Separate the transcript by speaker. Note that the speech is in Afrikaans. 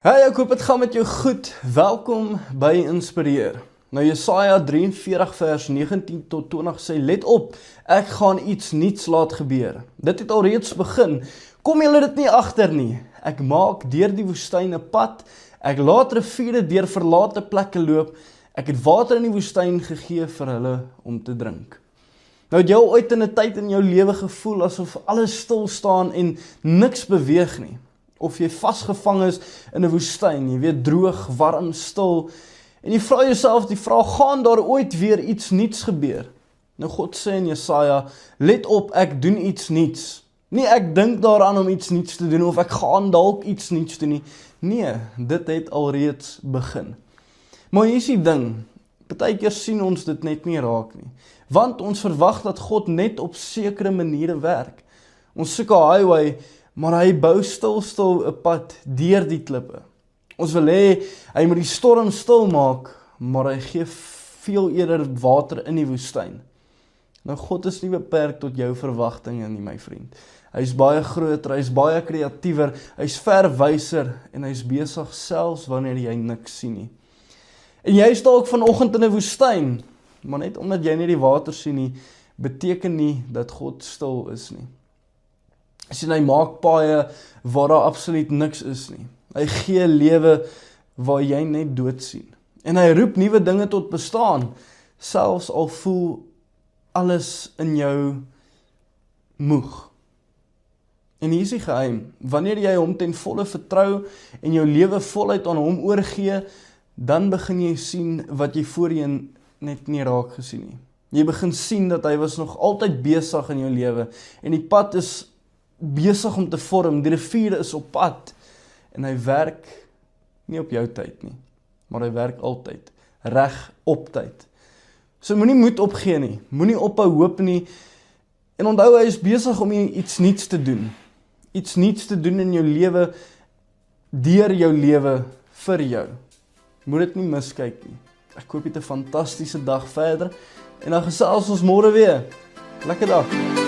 Speaker 1: Hey, ek hoop het gaan met jou goed. Welkom by Inspireer. Nou Jesaja 43 vers 19 tot 20 sê, let op, ek gaan iets niets laat gebeur. Dit het alreeds begin. Kom julle dit nie agter nie. Ek maak deur die woestyn 'n pad. Ek laat riviere deur verlate plekke loop. Ek het water in die woestyn gegee vir hulle om te drink. Nou het jy ooit in 'n tyd in jou lewe gevoel asof alles stil staan en niks beweeg nie? Of jy vasgevang is in 'n woestyn, jy weet droog, warm, stil, en jy vra jouself die vraag, gaan daar ooit weer iets niets gebeur? Nou God sê in Jesaja, let op, ek doen iets niets. Nie ek dink daaraan om iets niets te doen, of ek gaan dalk iets niets doen nie. Nee, dit het alreeds begin. Maar hier is die ding, partykeer sien ons dit net nie raak nie. Want ons verwag dat God net op sekere maniere werk. Ons soek 'n highway, maar hy bou stil 'n pad deur die klippe. Ons wil hê, hy moet die storm stil maak, maar hy gee veel eerder water in die woestyn. Nou God is nie beperk tot jou verwagtinge nie, my vriend. Hy is baie groter, hy is baie kreatiewer, hy is ver wyser, en hy is besig selfs wanneer jy niks sien nie. En jy is dalk vanoggend in 'n woestyn, maar net omdat jy nie die water sien nie, beteken nie dat God stil is nie. Sien, hy maak paaie waar daar absoluut niks is nie. Hy gee lewe waar jy net dood sien. En hy roep nuwe dinge tot bestaan, selfs al voel alles in jou moeg. En hier is die geheim, wanneer jy hom ten volle vertrou en jou lewe voluit aan hom oorgee, dan begin jy sien wat jy voorheen net nie raak gesien nie. Jy begin sien dat hy was nog altyd besig in jou lewe, en die pad is besig om te vorm, die rivier is op pad, en hy werk nie op jou tyd nie, maar hy werk altyd, reg op tyd. So moenie moed opgee nie, moenie ophou hoop nie, en onthou hy is besig om iets niets te doen, iets niets te doen in jou lewe, deur jou lewe, vir jou. Moet dit nie miskyk nie. Ek hoop jy het 'n fantastiese dag verder, en dan gesels ons môre weer. Lekker dag.